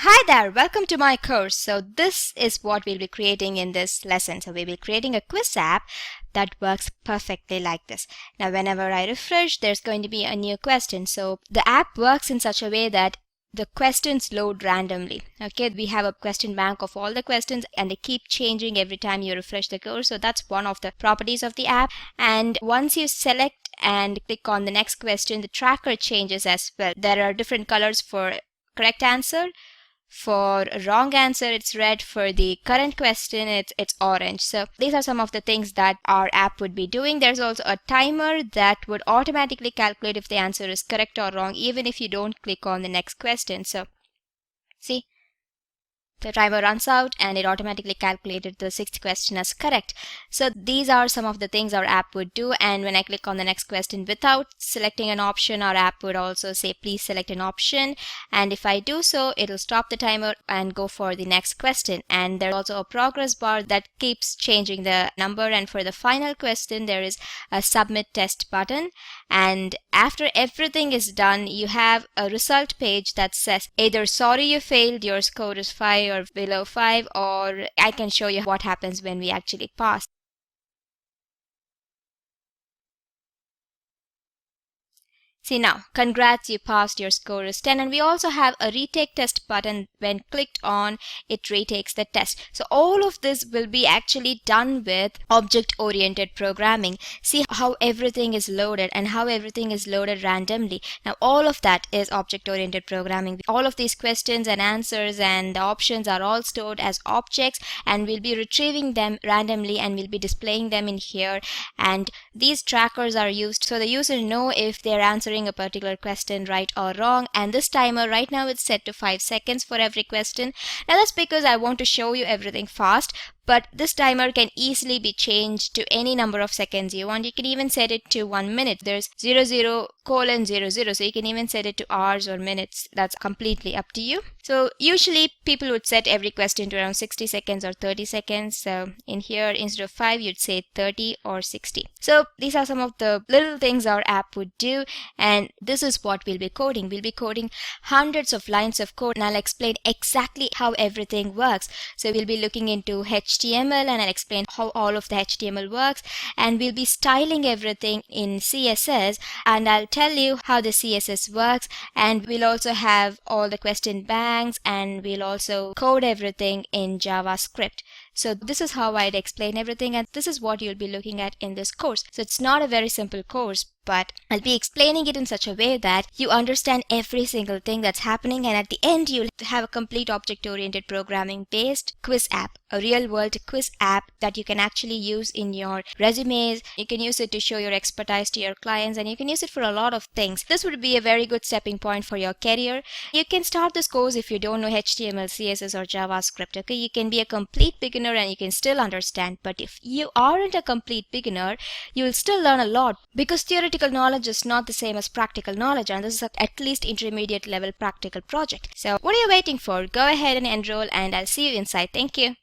Hi there, welcome to my course. So this is what we'll be creating in this lesson. So we'll be creating a quiz app that works perfectly like this. Now whenever I refresh, there's going to be a new question. So the app works in such a way that the questions load randomly. Okay, we have a question bank of all the questions and they keep changing every time you refresh the course. So that's one of the properties of the app. And once you select and click on the next question, the tracker changes as well. There are different colors for correct answer. For a wrong answer, it's red. For the current question, it's orange. So these are some of the things that our app would be doing. There's also a timer that would automatically calculate if the answer is correct or wrong, even if you don't click on the next question. So see, the timer runs out and it automatically calculated the sixth question as correct. So these are some of the things our app would do. And when I click on the next question without selecting an option, our app would also say please select an option. And if I do so, it'll stop the timer and go for the next question. And there's also a progress bar that keeps changing the number. And for the final question, there is a submit test button. And after everything is done, you have a result page that says either sorry you failed, your score is 5 or below 5, or I can show you what happens when we actually pass. See now, congrats, you passed, your score is 10. And we also have a retake test button. When clicked on, it retakes the test. So all of this will be actually done with object-oriented programming. See how everything is loaded and how everything is loaded randomly. Now all of that is object-oriented programming. All of these questions and answers and the options are all stored as objects, and we'll be retrieving them randomly and we'll be displaying them in here. And these trackers are used so the user know if they're answering a particular question right or wrong. And this timer right now it's set to 5 seconds for every question. Now that's because I want to show you everything fast, but this timer can easily be changed to any number of seconds you want. You can even set it to 1 minute. There's 00:00, so you can even set it to hours or minutes. That's completely up to you. So usually people would set every question to around 60 seconds or 30 seconds. So in here, instead of 5, you'd say 30 or 60. So these are some of the little things our app would do, and this is what we'll be coding. We'll be coding hundreds of lines of code, and I'll explain exactly how everything works. So we'll be looking into HTML, and I'll explain how all of the HTML works, and we'll be styling everything in CSS, and I'll tell you how the CSS works. And we'll also have all the question banks, and we'll also code everything in JavaScript. So this is how I'd explain everything, and this is what you'll be looking at in this course. So it's not a very simple course, but I'll be explaining it in such a way that you understand every single thing that's happening, and at the end you'll have a complete object-oriented programming based quiz app, a real-world quiz app that you can actually use in your resumes. You can use it to show your expertise to your clients, and you can use it for a lot of things. This would be a very good stepping point for your career. You can start this course if you don't know HTML, CSS or JavaScript. Okay, you can be a complete beginner and you can still understand, but if you aren't a complete beginner, you will still learn a lot, because theoretical knowledge is not the same as practical knowledge, and this is at least intermediate level practical project. So what are you waiting for? Go ahead and enroll, and I'll see you inside. Thank you.